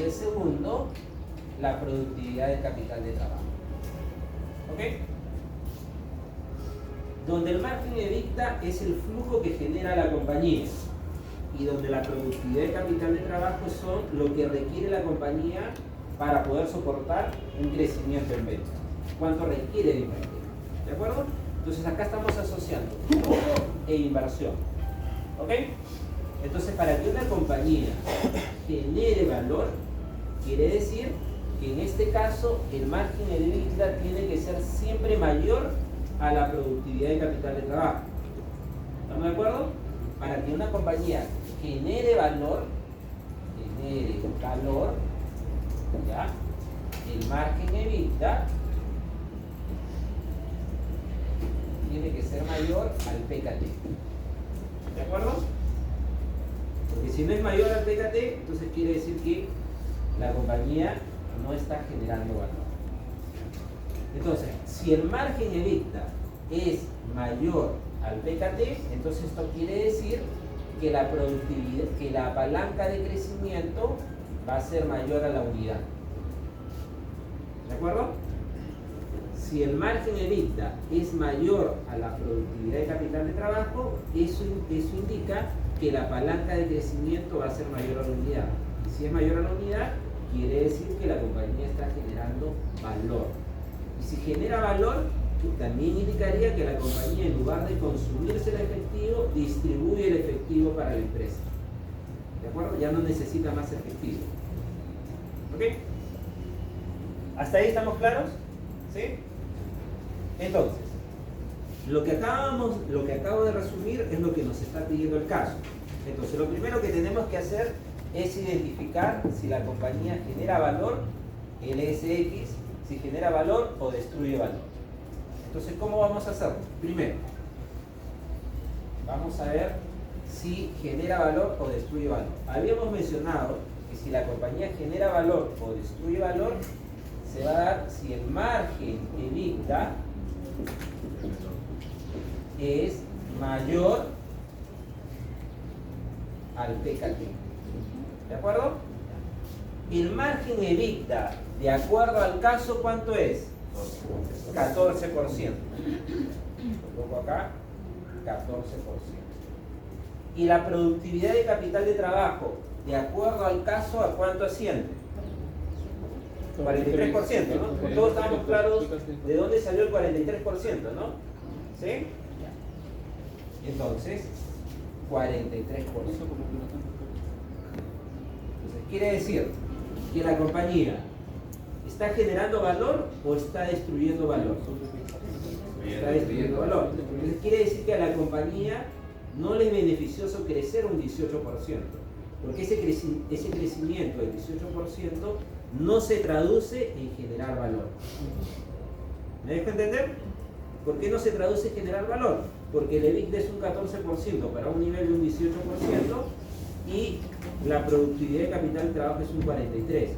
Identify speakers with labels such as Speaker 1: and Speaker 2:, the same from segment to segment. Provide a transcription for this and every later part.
Speaker 1: el segundo, la productividad del capital de trabajo. ¿Ok? Donde el margen EBITDA es el flujo que genera la compañía y donde la productividad de capital de trabajo son lo que requiere la compañía para poder soportar un crecimiento en ventas. ¿Cuánto requiere de invertir? ¿De acuerdo? Entonces acá estamos asociando flujo e inversión. ¿Ok? Entonces para que una compañía genere valor, quiere decir que en este caso el margen de EBITDA tiene que ser siempre mayor a la productividad de capital de trabajo. ¿Estamos de acuerdo? Para que una compañía genere valor, ¿ya? El margen EBITDA tiene que ser mayor al PKT. ¿De acuerdo? Porque si no es mayor al PKT, entonces quiere decir que la compañía no está generando valor. Entonces, si el margen EBITDA es mayor al PKT, entonces esto quiere decir que la productividad, que la palanca de crecimiento va a ser mayor a la unidad. ¿De acuerdo? Si el margen EBITDA es mayor a la productividad de capital de trabajo, eso indica que la palanca de crecimiento va a ser mayor a la unidad. Y si es mayor a la unidad, quiere decir que la compañía está generando valor. Y si genera valor, también indicaría que la compañía, en lugar de consumirse el efectivo, distribuye el efectivo para la empresa. ¿De acuerdo? Ya no necesita más efectivo. ¿Ok? ¿Hasta ahí estamos claros? ¿Sí? Entonces, lo que acabo de resumir es lo que nos está pidiendo el caso. Entonces, lo primero que tenemos que hacer es identificar si la compañía genera valor, LSX, si genera valor o destruye valor. Entonces, ¿cómo vamos a hacerlo? Primero, vamos a ver si genera valor o destruye valor. Habíamos mencionado que si la compañía genera valor o destruye valor, se va a dar si el margen EBITDA es mayor al PKT. ¿De acuerdo? El margen EBITDA, de acuerdo al caso, ¿cuánto es? 14%. Lo pongo acá, 14%. Y la productividad de capital de trabajo, de acuerdo al caso, ¿a cuánto asciende? 43%, ¿no? Todos estamos claros de dónde salió el 43%, ¿no? ¿Sí? Entonces, 43%. Entonces, quiere decir que la compañía ¿está generando valor o está destruyendo valor? Está destruyendo valor. Entonces quiere decir que a la compañía no le es beneficioso crecer un 18%, porque ese crecimiento del 18% no se traduce en generar valor. ¿Me dejo entender? ¿Por qué no se traduce en generar valor? Porque el EBITDA es un 14% para un nivel de un 18% y la productividad de capital de trabajo es un 43%.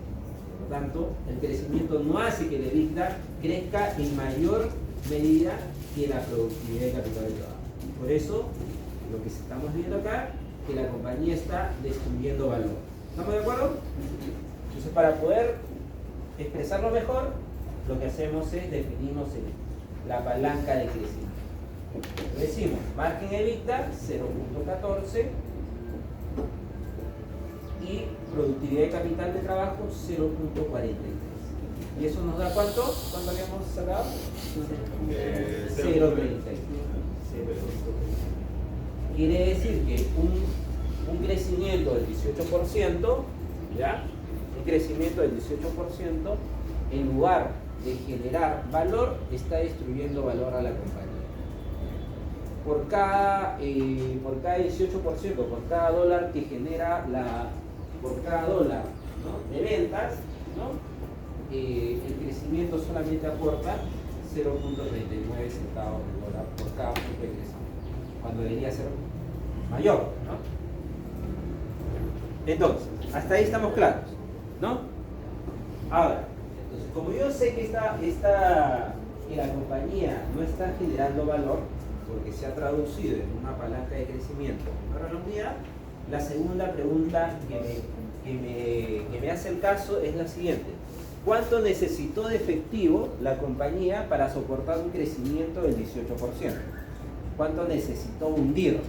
Speaker 1: Por lo tanto, el crecimiento no hace que el EBITDA crezca en mayor medida que la productividad de capital de trabajo. Por eso, lo que estamos viendo acá, que la compañía está destruyendo valor. ¿Estamos de acuerdo? Entonces, para poder expresarlo mejor, lo que hacemos es definimos la palanca de crecimiento. Decimos, margen EBITDA 0.14 y productividad de capital de trabajo 0.43. ¿Y eso nos da cuánto? ¿Cuánto habíamos sacado? 0.30. Quiere decir que un crecimiento del 18%, ¿ya? Un crecimiento del 18%, en lugar de generar valor, está destruyendo valor a la compañía. Por cada 18%, por cada dólar que genera por cada dólar, ¿no?, de ventas, ¿no?, el crecimiento solamente aporta 0.39 centavos de dólar por cada punto de crecimiento, cuando debería ser mayor, ¿no? Entonces, hasta ahí estamos claros, ¿no? Ahora, entonces, como yo sé que que la compañía no está generando valor, porque se ha traducido en una palanca de crecimiento para la unidad, la segunda pregunta que me hace el caso es la siguiente. ¿Cuánto necesitó de efectivo la compañía para soportar un crecimiento del 18%? ¿Cuánto necesitó hundir?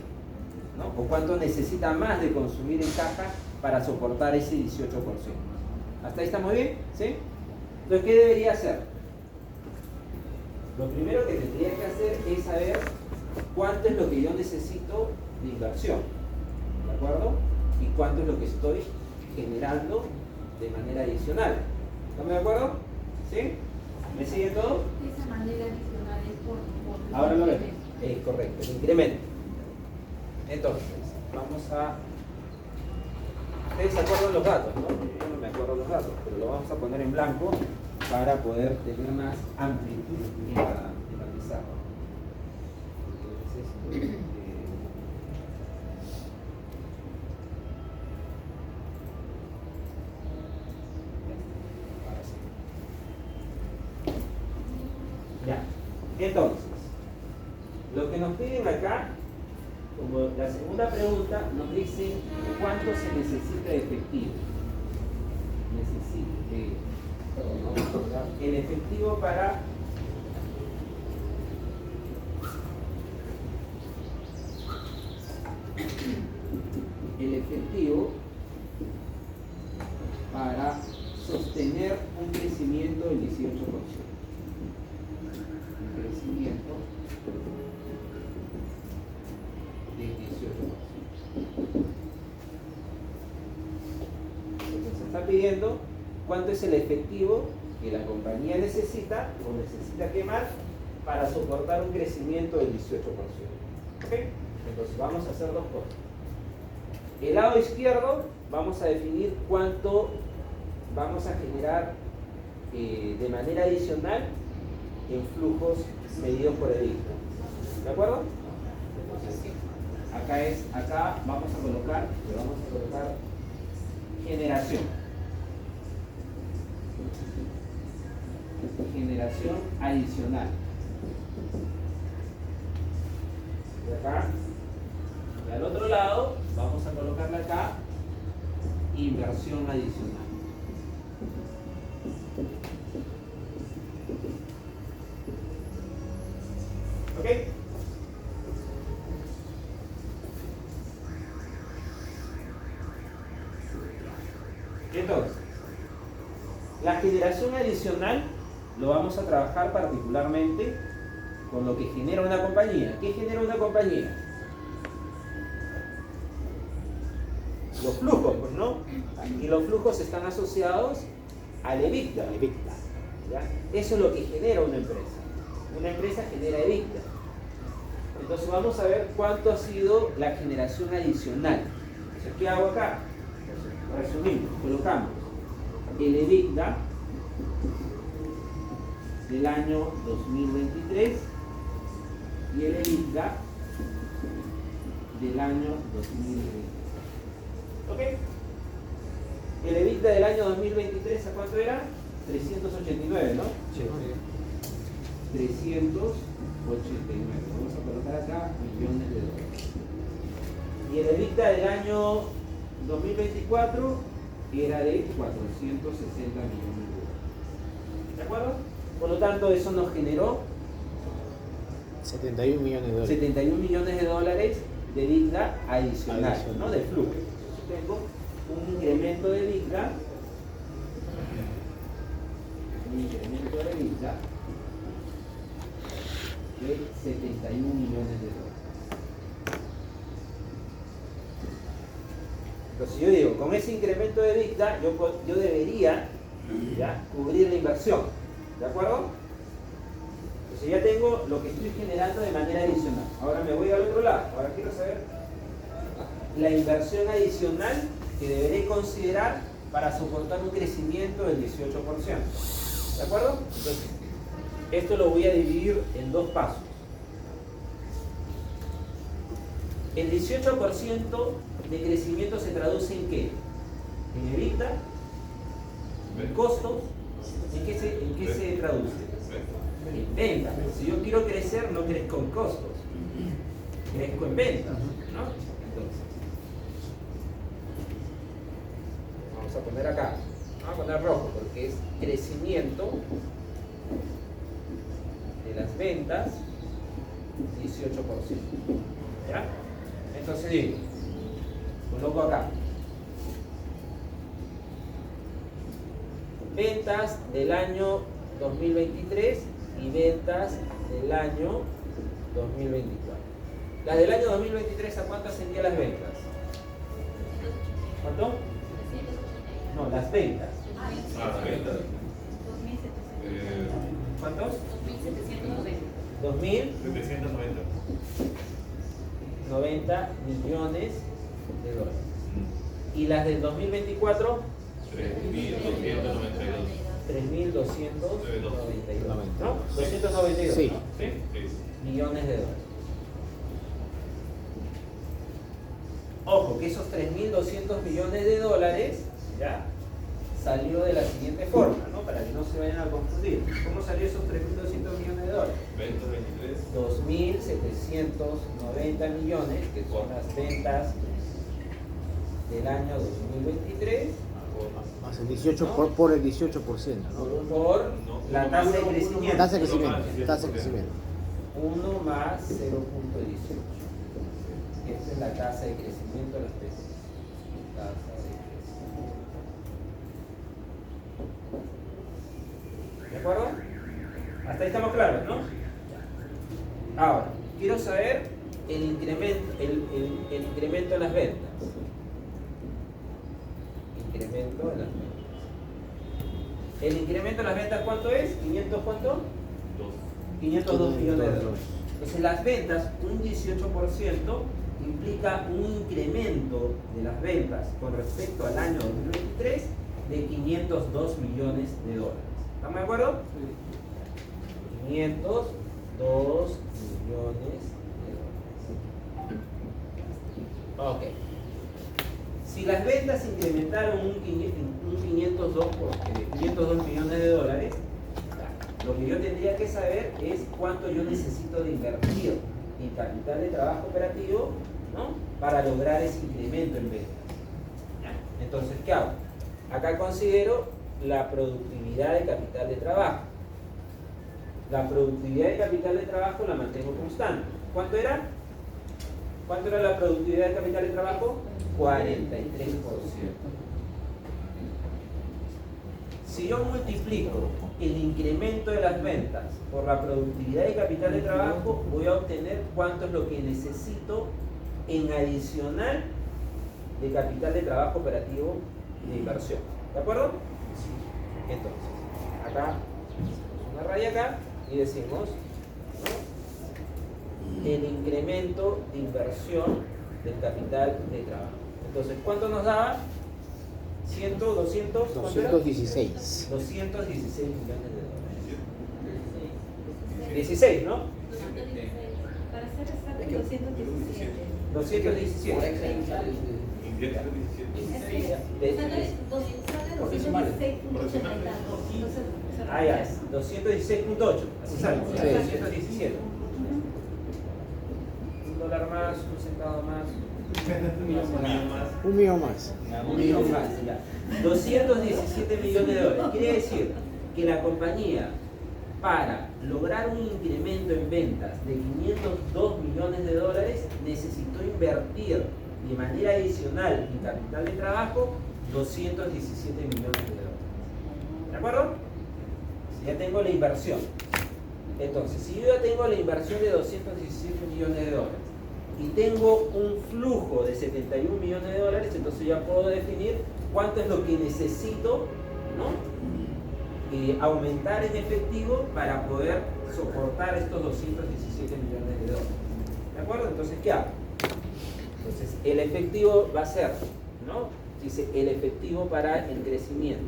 Speaker 1: ¿No? ¿O cuánto necesita más de consumir en caja para soportar ese 18%? ¿Hasta ahí está muy bien? ¿Sí? Entonces, ¿qué debería hacer? Lo primero que tendría que hacer es saber cuánto es lo que yo necesito de inversión, ¿de acuerdo? Y cuánto es lo que estoy generando de manera adicional. ¿Estamos de acuerdo? ¿Sí? ¿Me sigue todo?
Speaker 2: Esa manera adicional es por
Speaker 1: ahora lo vemos. Es correcto, el incremento. Entonces, vamos a... Ustedes se acuerdan los datos, ¿no? Yo no me acuerdo los datos, pero lo vamos a poner en blanco para poder tener más amplitud en la pizarra. Entonces, ya. Entonces, lo que nos piden acá, como la segunda pregunta, nos dicen cuánto se necesita de efectivo. Vamos a colocar el efectivo para sostener un crecimiento del 18%. Un crecimiento del 18%. Entonces se está pidiendo cuánto es el efectivo que la compañía necesita o necesita quemar para soportar un crecimiento del 18%. ¿Ok? Entonces vamos a hacer dos cosas. El lado izquierdo vamos a definir cuánto vamos a generar de manera adicional en flujos medidos por el EBITDA. ¿De acuerdo? Entonces, acá vamos a colocar generación. Generación adicional. Y acá, y al otro lado, vamos a colocarle acá inversión adicional. ¿Ok? Entonces, la generación adicional lo vamos a trabajar particularmente con lo que genera una compañía. ¿Qué genera una compañía? Los flujos, pues, ¿no? Y los flujos están asociados al EBITDA. ¿Ya? Eso es lo que genera una empresa. Una empresa genera EBITDA. Entonces vamos a ver cuánto ha sido la generación adicional. Entonces, ¿qué hago acá? Entonces, resumimos, colocamos el EBITDA del año 2023 y el EBITDA del año 2023. ¿Ok? El EBITDA del año 2023, ¿a cuánto era? 389, ¿no? Sí. 389. Vamos a colocar acá millones de dólares. Y el EBITDA del año 2024 era de 460 millones de dólares. ¿De acuerdo? Por lo tanto, eso nos generó
Speaker 3: 71 millones de dólares.
Speaker 1: 71 millones de dólares de EBITDA adicional, ¿no? De flujo. Entonces tengo un incremento de EBITDA, de 71 millones de dólares. Entonces yo digo, con ese incremento de EBITDA yo debería ya cubrir la inversión, ¿de acuerdo? Entonces ya tengo lo que estoy generando de manera adicional. Ahora me voy al otro lado. Ahora quiero saber la inversión adicional que deberé considerar para soportar un crecimiento del 18%. ¿De acuerdo? Entonces, esto lo voy a dividir en dos pasos. El 18% de crecimiento se traduce en ¿qué? En EBITDA, en costos. ¿En qué se traduce? En ventas. Si yo quiero crecer, no crezco en costos, crezco en ventas, ¿no? Entonces, vamos a poner acá, vamos a poner rojo porque es crecimiento de las ventas 18%. ¿Ya? Entonces digo, coloco acá ventas del año 2023 y ventas del año 2024. Las del año 2023, ¿a cuánto ascendían las ventas? ¿Cuánto? No, las ventas.
Speaker 3: Las ventas.
Speaker 1: ¿Cuántos?
Speaker 2: 2.790.
Speaker 3: 790.
Speaker 1: 2.090 millones de dólares. Y las del 2024,
Speaker 3: 3.292.
Speaker 1: 3.292. ¿No? 292.
Speaker 4: Sí.
Speaker 1: ¿no?
Speaker 3: Sí.
Speaker 1: Millones de dólares. Ojo, que esos 3.200 millones de dólares, ¿ya? Salió de la siguiente forma, ¿no? Para que no se vayan a confundir. ¿Cómo salió esos 3.200 millones de dólares?
Speaker 3: 2023.
Speaker 1: 2.790 millones, que son las ventas del año 2023,
Speaker 4: Más el 18 por el 18%, ¿no?
Speaker 1: por la tasa de crecimiento.
Speaker 4: Tasa de crecimiento, tasa de crecimiento.
Speaker 1: 1 más 0.18. Esa es la tasa de crecimiento de las ventas. Tasa de crecimiento. ¿De acuerdo? Hasta ahí estamos claros, ¿no? Ahora, quiero saber el incremento, el incremento de las ventas. Incremento de las ventas. El incremento de las ventas, ¿cuánto es? ¿500 cuánto? 502 millones de dólares. Entonces las ventas, un 18%, implica un incremento de las ventas con respecto al año 2023 de 502 millones de dólares. ¿Estamos de acuerdo? Sí. 502 millones de dólares. Ok. Si las ventas incrementaron un 502 millones de dólares, lo que yo tendría que saber es cuánto yo necesito de invertir en capital de trabajo operativo, ¿no? Para lograr ese incremento en ventas. Entonces, ¿qué hago? Acá considero la productividad de capital de trabajo. La productividad de capital de trabajo la mantengo constante. ¿Cuánto era? ¿Cuánto era la productividad de capital de trabajo? 43%. Si yo multiplico el incremento de las ventas por la productividad de capital de trabajo, voy a obtener cuánto es lo que necesito en adicional de capital de trabajo operativo de inversión. ¿De acuerdo? Entonces, acá, una raya acá y decimos, ¿no? El incremento de inversión del capital de trabajo. Entonces, ¿cuánto nos daba? 100, 200, ¿cuánto era?
Speaker 4: 216.
Speaker 1: 216 millones de dólares. 16, ¿no?
Speaker 2: Para ser exacto, 217.
Speaker 1: 217. Ah, ya, 216.8. Así sale.
Speaker 4: Sí.
Speaker 1: 217. $1 más, un centavo más.
Speaker 4: Un millón más.
Speaker 1: Un millón más, ya. 217 millones de dólares. Quiere decir que la compañía, para lograr un incremento en ventas de 502 millones de dólares, necesitó invertir de manera adicional en capital de trabajo 217 millones de dólares. ¿De acuerdo? Si ya tengo la inversión. Entonces, si yo ya tengo la inversión de 217 millones de dólares y tengo un flujo de 71 millones de dólares, entonces ya puedo definir cuánto es lo que necesito, ¿no? Aumentar en efectivo para poder soportar estos 217 millones de dólares. ¿De acuerdo? Entonces, ¿qué hago? Entonces, el efectivo va a ser, ¿no? Dice, el efectivo para el crecimiento.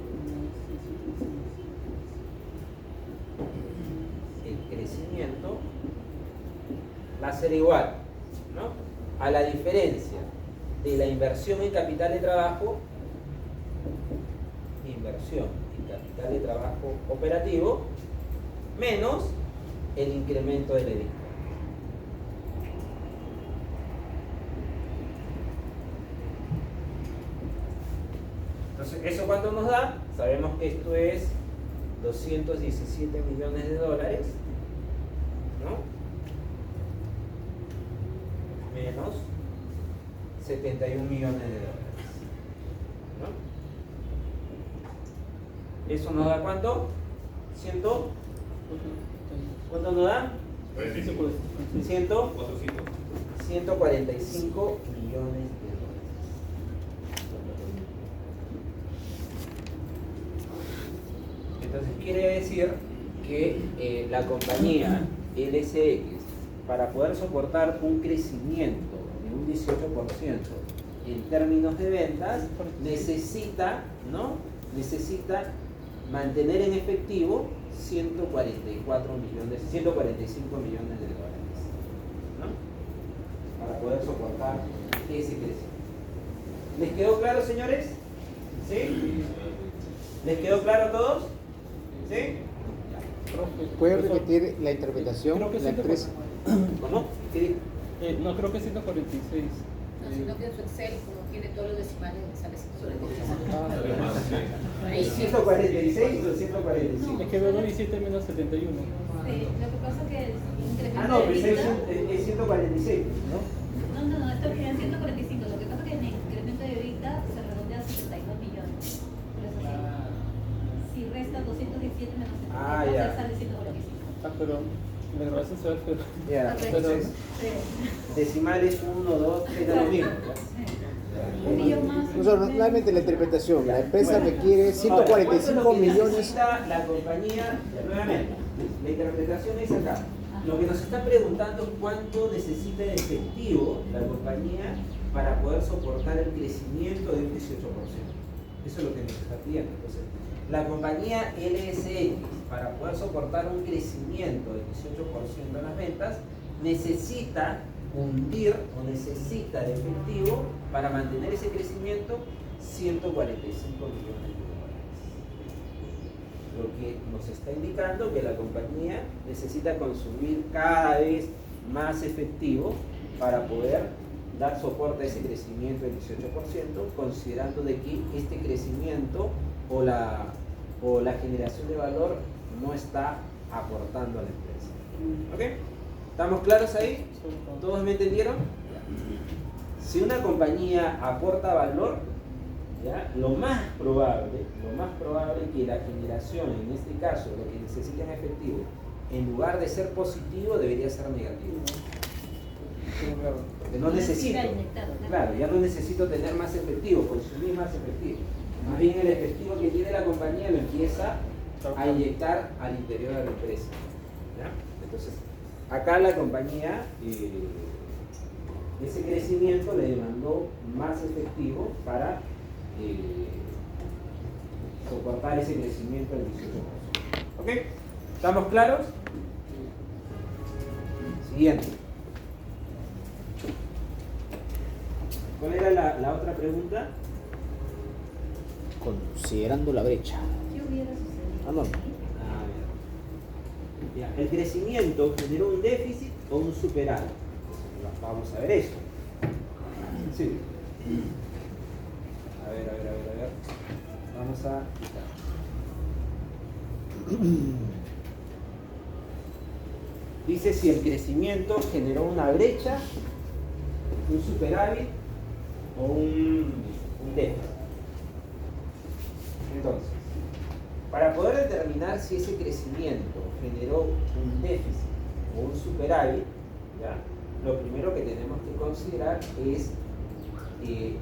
Speaker 1: El crecimiento va a ser igual, ¿no? A la diferencia de la inversión en capital de trabajo, inversión en capital de trabajo operativo, menos el incremento del EBITDA. Entonces, ¿eso cuánto nos da? Sabemos que esto es 217 millones de dólares, ¿no? Menos 71 millones de dólares, ¿no? ¿Eso nos da cuánto? ¿Cuánto nos da? 145 millones de dólares. Entonces quiere decir que la compañía LSX, para poder soportar un crecimiento de un 18% en términos de ventas, necesita, ¿no? Necesita mantener en efectivo 145 millones de dólares, ¿no? Para poder soportar ese crecimiento. ¿Les quedó claro, señores? ¿Sí? ¿Les quedó claro a todos? ¿Sí?
Speaker 4: ¿Puede repetir la interpretación
Speaker 5: Creo que
Speaker 4: de la empresa?
Speaker 1: ¿Cómo? ¿Qué dijo?
Speaker 5: No, creo que 146.
Speaker 6: No, sino que en su Excel, como tiene todos los decimales, sale 146.
Speaker 3: Además, sí.
Speaker 1: ¿Es 146 o 145?
Speaker 5: Es que veo 17 menos 71.
Speaker 2: Lo que pasa es que el incremento
Speaker 1: Ah, no,
Speaker 2: de
Speaker 1: pues
Speaker 2: EBITDA...
Speaker 1: es 146, ¿no?
Speaker 2: No, esto quedan 145. Lo que pasa es que en el incremento de EBITDA se redondea a 72 millones. Por eso si resta 217 menos 72,
Speaker 1: Ah, ya.
Speaker 2: sale 145.
Speaker 5: Pero me lo hace saber, pero.
Speaker 1: Ya, entonces, decimales 1, 2, 3, da lo mismo.
Speaker 2: Un millón más.
Speaker 4: No, normalmente la interpretación, la empresa requiere
Speaker 1: Ahora,
Speaker 4: 145
Speaker 1: ¿cuánto es lo que
Speaker 4: millones.
Speaker 1: necesita la compañía? Nuevamente, la interpretación es acá. Lo que nos está preguntando es cuánto necesita de efectivo la compañía para poder soportar el crecimiento de un 18%. Eso es lo que nos está pidiendo. Entonces, la compañía LSX, para poder soportar un crecimiento del 18% en las ventas, necesita hundir o necesita de efectivo para mantener ese crecimiento 145 millones de dólares. Lo que nos está indicando que la compañía necesita consumir cada vez más efectivo para poder dar soporte a ese crecimiento del 18%, considerando de que este crecimiento o la generación de valor no está aportando a la empresa. ¿Ok? ¿Estamos claros ahí? ¿Todos me entendieron? Si una compañía aporta valor, ¿ya? Lo más probable que la generación, en este caso, lo que necesita en efectivo, en lugar de ser positivo, debería ser negativo. Porque no necesito, claro, ya no necesito tener más efectivo, consumir más efectivo. Más bien el efectivo que tiene la compañía lo empieza a inyectar al interior de la empresa. ¿Ya? Entonces, acá la compañía, ese crecimiento le demandó más efectivo para soportar ese crecimiento del 18%. ¿Ok? ¿Estamos claros? Siguiente. ¿Cuál era la otra pregunta?
Speaker 4: Considerando la brecha.
Speaker 2: ¿Qué hubiera sucedido?
Speaker 4: Ah, no.
Speaker 1: Ya, ¿el crecimiento generó un déficit o un superávit? Vamos a ver eso. Sí. A ver. Vamos a quitar. Dice si el crecimiento generó una brecha, un superávit o un déficit. Entonces, para poder determinar si ese crecimiento generó un déficit o un superávit, ¿ya? Lo primero que tenemos que considerar es, en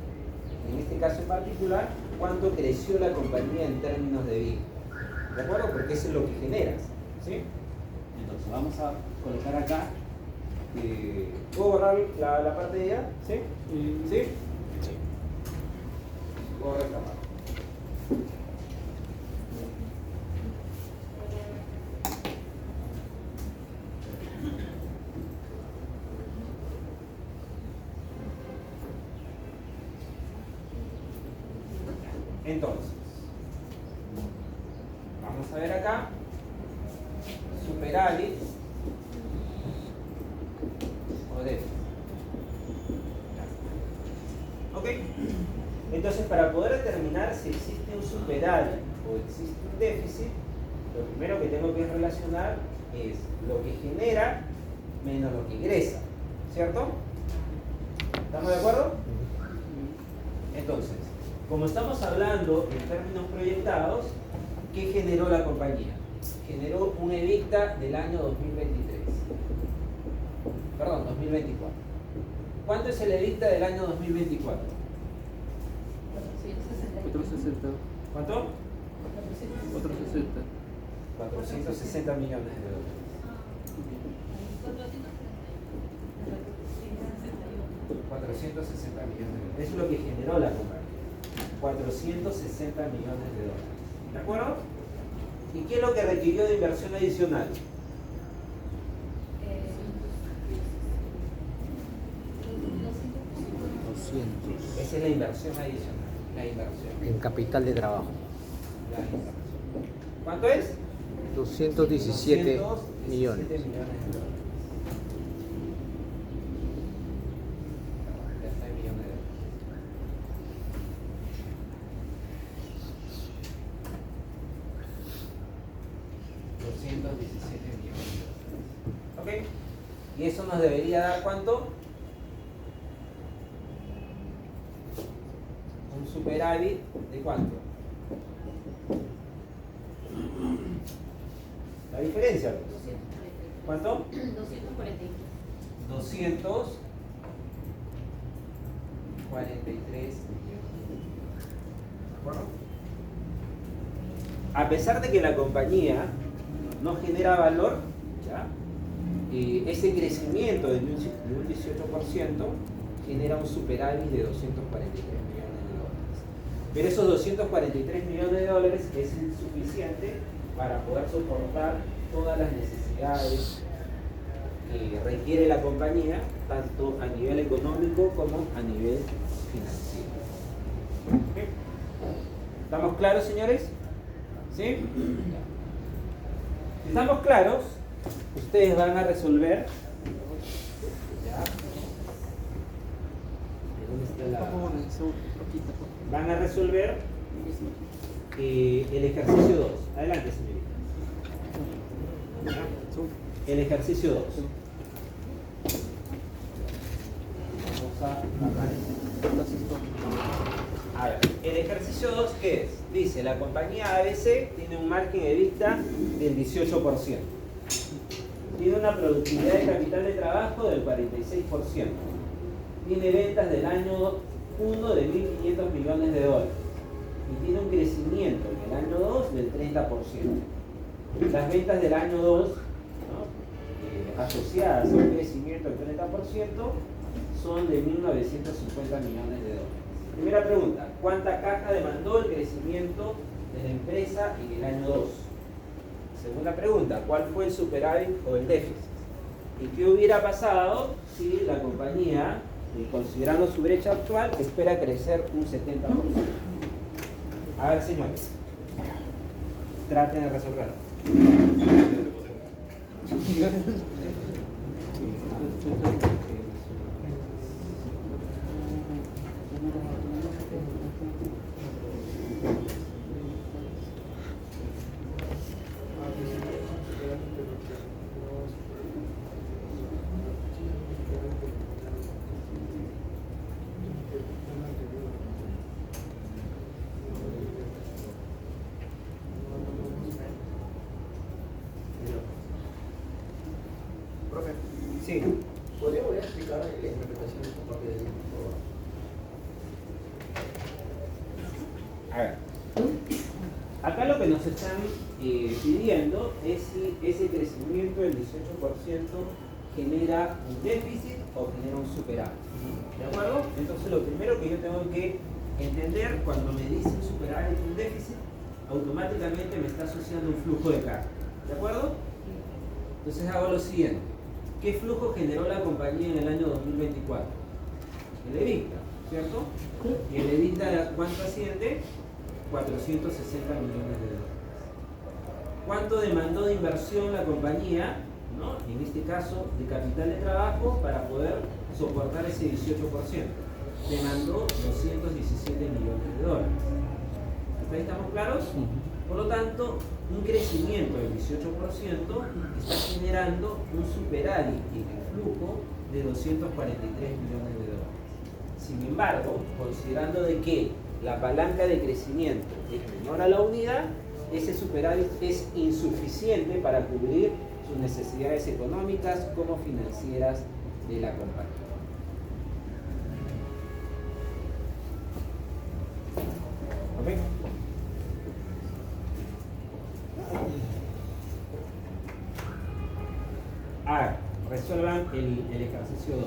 Speaker 1: este caso en particular, cuánto creció la compañía en términos de EBITDA. ¿De acuerdo? Porque eso es lo que generas. ¿Sí? Entonces, vamos a colocar acá. ¿Puedo borrar la parte de allá? ¿Sí? ¿Sí?
Speaker 4: Sí.
Speaker 1: Borro esta parte. Entonces, vamos a ver acá, superávit o déficit. ¿Ok? Entonces, para poder determinar si existe un superávit o existe un déficit, lo primero que tengo que relacionar es lo que genera menos lo que ingresa, ¿cierto? ¿Estamos de acuerdo? Entonces, como estamos hablando en términos proyectados, ¿qué generó la compañía? Generó un EBITDA del año 2023. Perdón, 2024. ¿Cuánto es el EBITDA del año 2024?
Speaker 5: 460.
Speaker 1: ¿Cuánto?
Speaker 5: 460.
Speaker 1: 460 millones de dólares. 460 millones de dólares. Eso es lo que generó la compañía. 460 millones de dólares. ¿De acuerdo? ¿Y qué es lo que requirió de inversión adicional?
Speaker 4: 200.
Speaker 1: Esa es la inversión adicional. La inversión.
Speaker 4: En capital de trabajo.
Speaker 1: La inversión. ¿Cuánto es?
Speaker 4: 217 millones.
Speaker 1: 217 millones de dólares. Ya está en millones de dólares. ¿Ok? Y eso nos debería dar ¿cuánto? Un superávit de ¿cuánto? La diferencia. ¿Cuánto?
Speaker 6: 241.
Speaker 1: 243 millones. ¿De acuerdo? A pesar de que la compañía no genera valor, ¿ya? Ese crecimiento de un 18% genera un superávit de 243 millones de dólares. Pero esos 243 millones de dólares es insuficiente para poder soportar todas las necesidades que requiere la compañía, tanto a nivel económico como a nivel financiero. ¿Ok? ¿Estamos claros, señores? ¿Sí? Si estamos claros, ustedes van a resolver. ¿Ya? ¿Dónde está la- Van a resolver el ejercicio 2. Adelante, señorita. ¿Ya? El ejercicio 2. Vamos a bajar esto. A ver, el ejercicio 2, ¿qué es? Dice, la compañía ABC tiene un margen de vista del 18%. Tiene una productividad de capital de trabajo del 46%. Tiene ventas del año 1 de 1.500 millones de dólares. Y tiene un crecimiento en el año 2 del 30%. Las ventas del año 2, ¿no? Asociadas a un crecimiento del 30%, son de 1.950 millones de dólares. Primera pregunta, ¿cuánta caja demandó el crecimiento de la empresa en el año 2? Segunda pregunta, ¿cuál fue el superávit o el déficit? ¿Y qué hubiera pasado si la compañía, considerando su brecha actual, espera crecer un 70%? A ver, señores, traten de resolverlo.
Speaker 7: Profe,
Speaker 1: Sí.
Speaker 7: ¿podría volver a explicar la interpretación de esta parte de ahí, por favor?
Speaker 1: A ver. Acá lo que nos están pidiendo es si ese crecimiento del 18% genera un déficit o genera un superávit. ¿De acuerdo? Entonces lo primero que yo tengo que entender cuando me dicen superávit y un déficit, automáticamente me está asociando un flujo de carga. ¿De acuerdo? Entonces hago lo siguiente. ¿Qué flujo generó la compañía en el año 2024? El EBITDA, ¿cierto? Y el EBITDA, ¿cuánto asciende? 460 millones de dólares. ¿Cuánto demandó de inversión la compañía, ¿no? En este caso de capital de trabajo, para poder soportar ese 18%? Demandó 217 millones ¿Hasta ahí estamos claros? Por lo tanto, un crecimiento del 18% está generando un superávit en el flujo de 243 millones de dólares. Sin embargo, considerando de que la palanca de crecimiento es menor a la unidad, ese superávit es insuficiente para cubrir sus necesidades económicas como financieras de la compañía. ¿Ok? Ahora, resuelvan el ejercicio 2.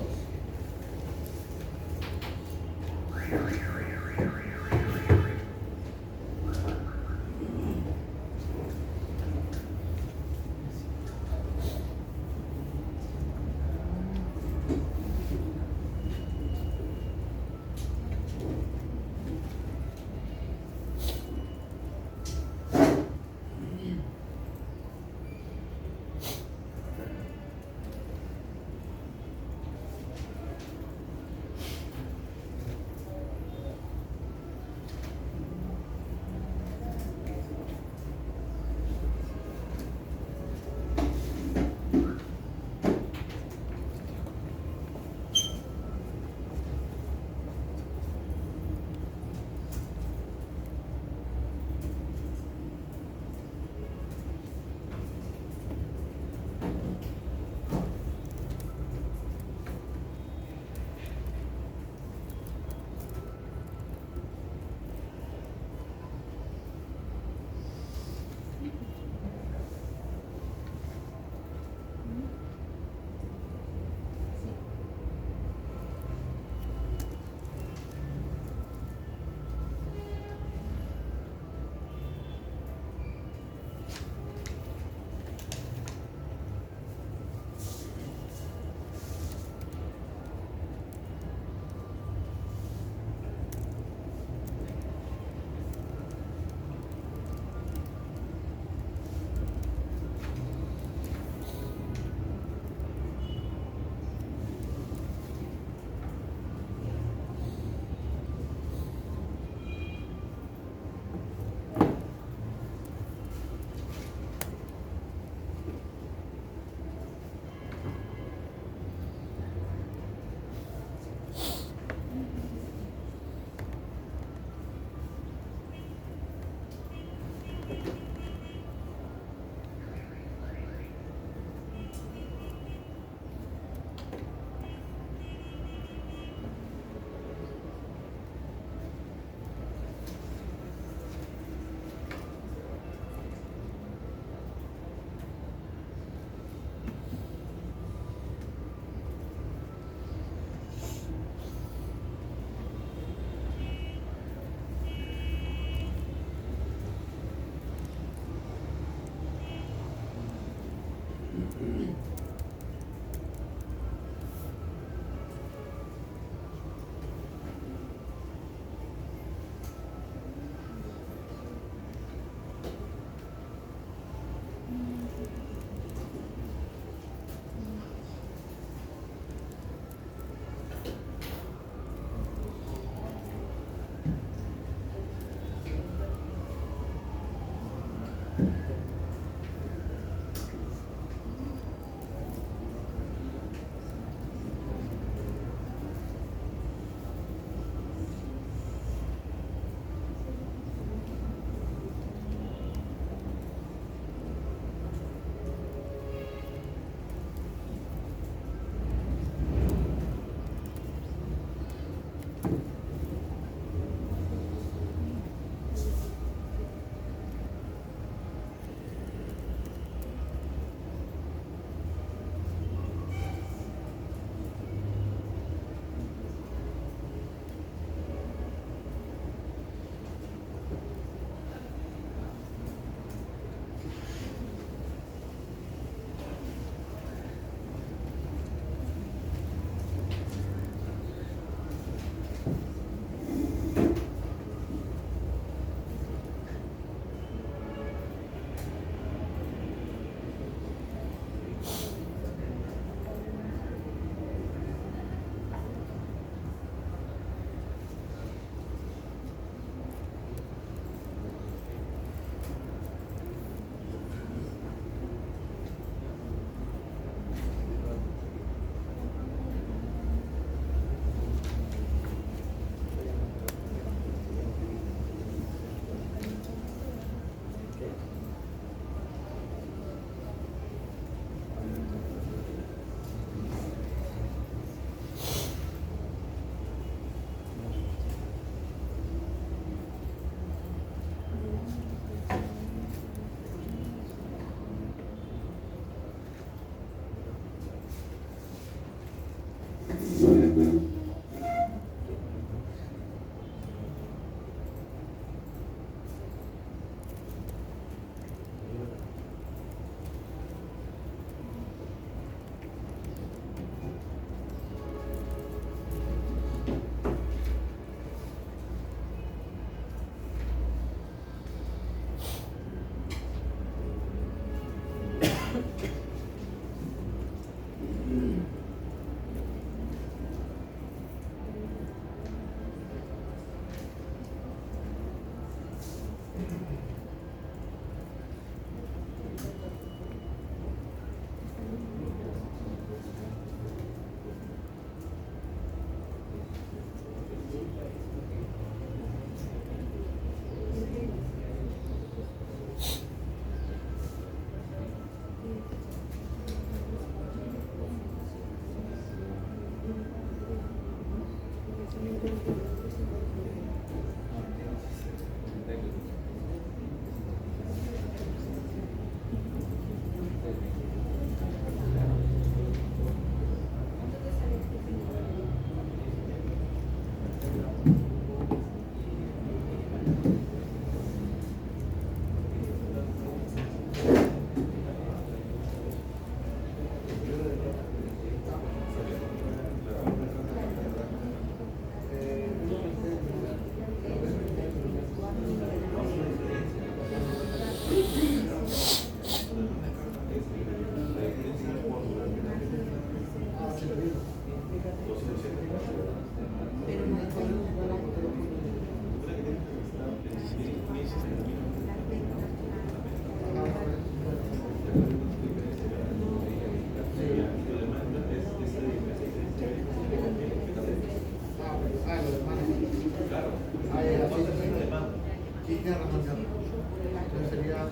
Speaker 7: Sí, tiene razón, ya. Entonces sería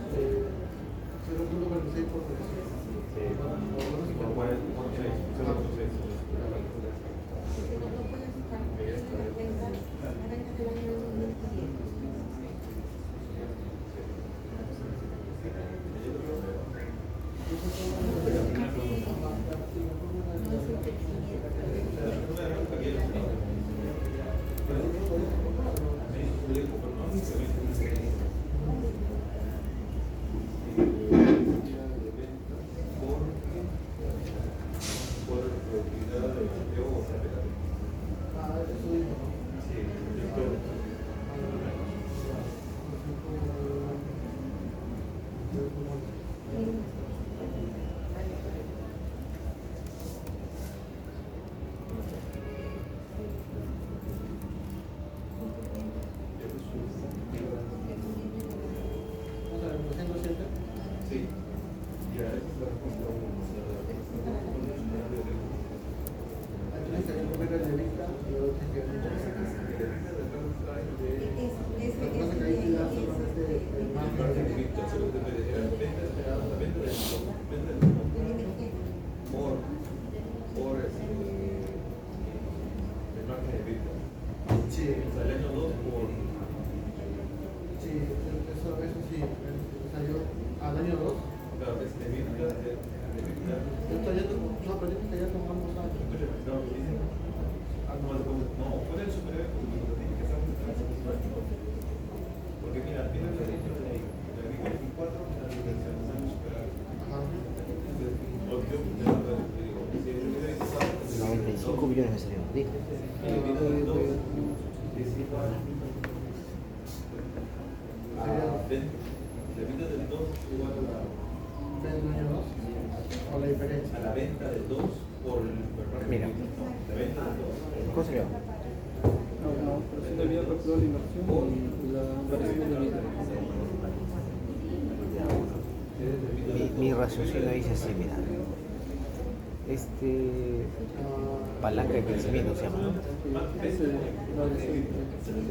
Speaker 7: 0.46 por 3.
Speaker 4: millones me salieron. Dime.
Speaker 3: Venta del 2 igual a
Speaker 7: la diferencia.
Speaker 3: A la venta del 2 por el
Speaker 4: Mira.
Speaker 3: La venta del 2.
Speaker 4: ¿Cómo se llama?
Speaker 5: No, pero sí debía calcular la inversión y la variación de vida.
Speaker 4: Mi raciocinio dice así, mira. Palanca de crecimiento se llama, ¿no?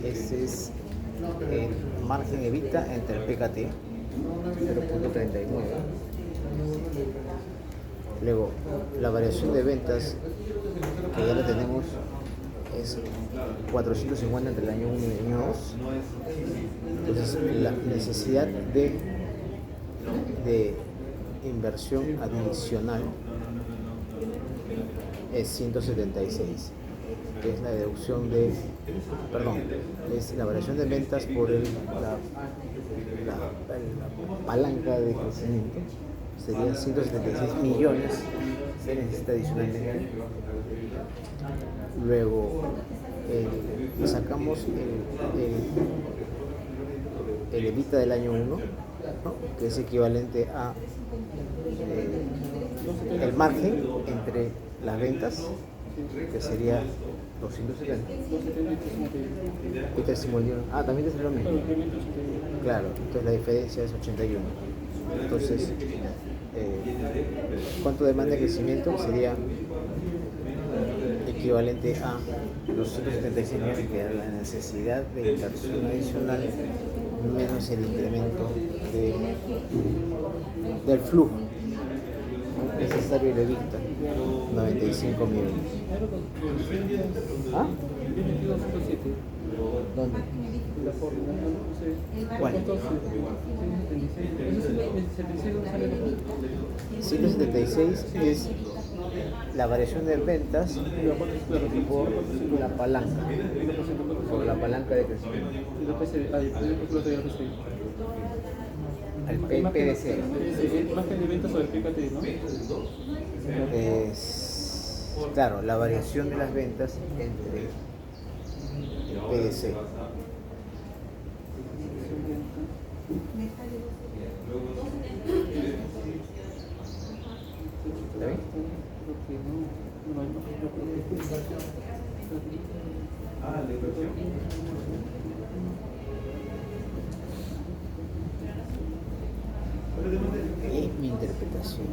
Speaker 4: Ese es el margen evita entre el PKT, 0.39. Luego, la variación de ventas, que ya la tenemos, es 450 entre el año 1 y el año 2. Entonces, la necesidad de inversión adicional es 176, que es la deducción de, es la variación de ventas por la palanca de crecimiento, sería 176 millones, se necesita adicionalmente. Luego sacamos el EBITDA del año 1, ¿no? Que es equivalente a el margen entre las ventas, que sería 270. Y 351. Ah, también te salió lo mismo. Claro, entonces la diferencia es 81. Entonces, ¿cuánto demanda de crecimiento? Sería equivalente a los 176 millones, que era la necesidad de inversión adicional menos el incremento del flujo necesario de vista, 95 millones. ¿Ah? ¿Dónde? ¿Cuál? 176 es la variación de ventas por la palanca. por la palanca de crecimiento.
Speaker 5: Y después hay cálculo de RSI.
Speaker 4: Al PDC.
Speaker 5: Más que de ventas sobre el PKT, ¿no?
Speaker 4: Es, claro, la variación de las ventas entre el PDC. ¿Está bien?
Speaker 5: Creo que no. No hay más. Yo creo que
Speaker 3: Ah, la inversión.
Speaker 4: Es mi interpretación.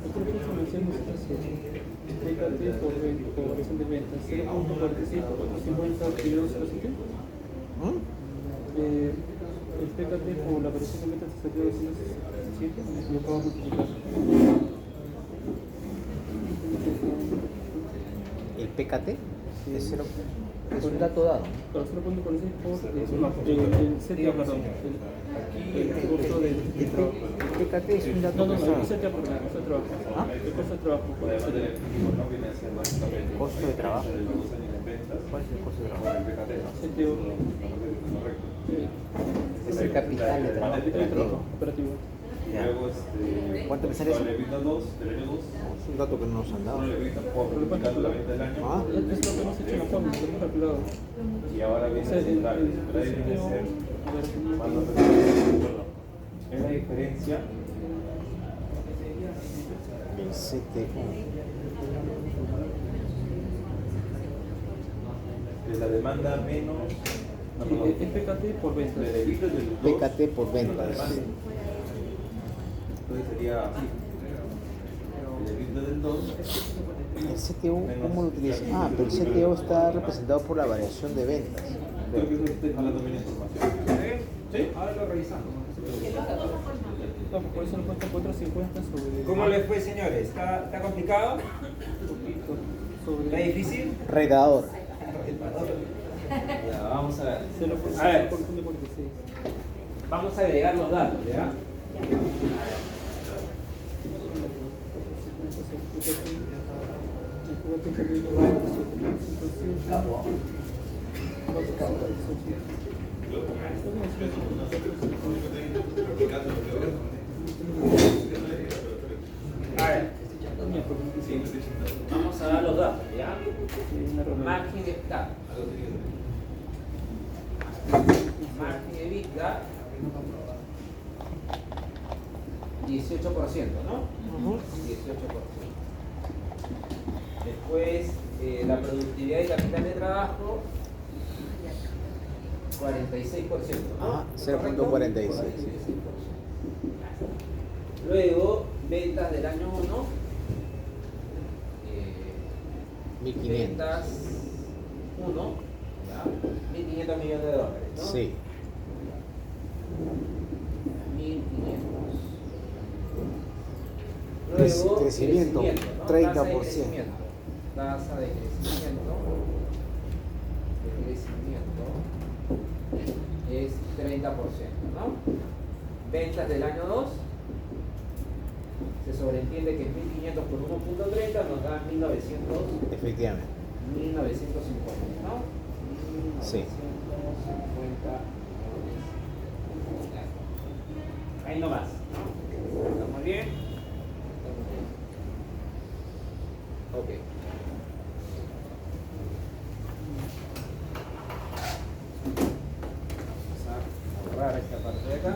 Speaker 5: Otra cosa mencionamos PKT por variación de ventas, 0.46 por 450 videos positivos. El PKT por la variación de ventas se salió de 267 y lo acabo de multiplicar.
Speaker 4: El PKT es cero. Es un dato dado.
Speaker 5: Pero 0.46 por el CTA, perdón, el costo del trabajo.
Speaker 4: El PKT es un dato
Speaker 5: No, el
Speaker 4: dado.
Speaker 5: CTA, perdón, el costo de trabajo.
Speaker 4: ¿Ah?
Speaker 5: El costo de trabajo.
Speaker 4: ¿Costo de trabajo? ¿Cuál es el costo de trabajo?
Speaker 5: CTO.
Speaker 4: Es el capital de trabajo
Speaker 5: El trabajo operativo.
Speaker 4: Ya. ¿Cuánto me sale eso? Es un dato que no nos han dado. ¿Ah?
Speaker 5: Es lo que hemos hecho en la forma, lo hemos calculado.
Speaker 3: Y ahora
Speaker 5: O
Speaker 3: viene
Speaker 5: sea, el
Speaker 3: central. Pero ahí viene
Speaker 5: CTO,
Speaker 3: ser.
Speaker 5: a ver,
Speaker 3: Es la diferencia.
Speaker 4: El CTO.
Speaker 3: De la demanda menos. No, perdón.
Speaker 5: el PKT por ventas.
Speaker 3: De EBITDA del 2.
Speaker 4: PKT por ventas.
Speaker 3: Entonces sería así. El EBITDA del 2.
Speaker 4: El CTO, ¿cómo lo utiliza? Ah, pero el CTO está representado por la variación de ventas.
Speaker 3: Creo que estoy jalando bien la información.
Speaker 1: ¿Sí? Ahora lo revisamos.
Speaker 5: No, por eso lo he puesto 450 sobre.
Speaker 1: ¿Cómo les fue, señores? ¿Está complicado?
Speaker 5: Un poquito.
Speaker 1: ¿Está
Speaker 5: Sobre.
Speaker 1: difícil?
Speaker 4: Retador.
Speaker 1: Ya, vamos a ver.
Speaker 5: 0.46.
Speaker 1: A ver, vamos a agregar los datos, ¿ya? A ver, vamos a dar los datos, ¿ya? Margen de EBITDA. Margen de EBITDA 18%, ¿no? 18%. Después, la productividad y capital de trabajo 46%, ¿no?
Speaker 4: Ah, 0.46.
Speaker 1: ¿Correcto? 46%. Luego, ventas del año 1,
Speaker 4: 1500.
Speaker 1: ventas 1, ¿ya? 1.500 millones de dólares, ¿no?
Speaker 4: Sí.
Speaker 1: 1.500. Luego,
Speaker 4: Crecimiento,
Speaker 1: ¿no?
Speaker 4: 30%.
Speaker 1: Tasa de crecimiento. Tasa de crecimiento. Es 30%, ¿no? Ventas del año 2. Se sobreentiende que 1.500 por 1.30 nos da 1.900.
Speaker 4: Efectivamente.
Speaker 1: 1950, ¿no?
Speaker 4: Sí.
Speaker 1: 1950. Ahí nomás, ¿no? ¿Estamos bien? Ok. Vamos a borrar esta parte de acá.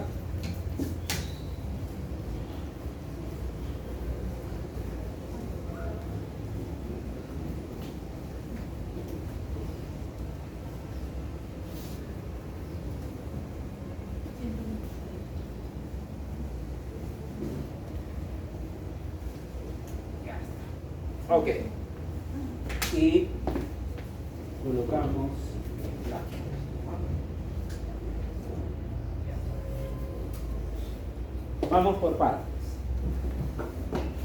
Speaker 1: Ok. Y colocamos la. Vamos por partes.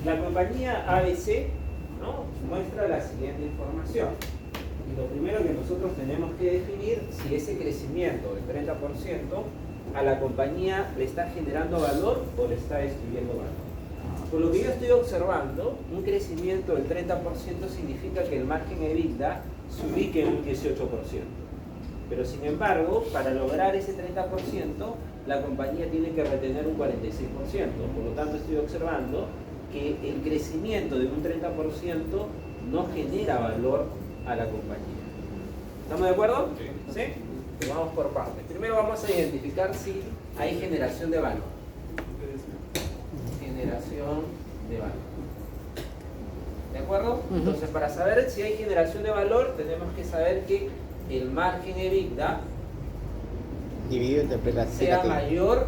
Speaker 1: La compañía ABC, ¿no?, muestra la siguiente información. Y lo primero que nosotros tenemos que definir si ese crecimiento del 30% a la compañía le está generando valor o le está destruyendo valor. por lo que yo estoy observando, un crecimiento del 30% significa que el margen EBITDA se ubique en un 18%. Pero sin embargo, para lograr ese 30%, la compañía tiene que retener un 46%. Por lo tanto, estoy observando que el crecimiento de un 30% no genera valor a la compañía. ¿Estamos de acuerdo? ¿Sí? Pues vamos por partes. Primero vamos a identificar si hay generación de valor. Generación de valor. ¿De acuerdo? Entonces, para saber si hay generación de valor, tenemos que saber que el margen EBITDA
Speaker 4: Dividido entre PKT.
Speaker 1: sea mayor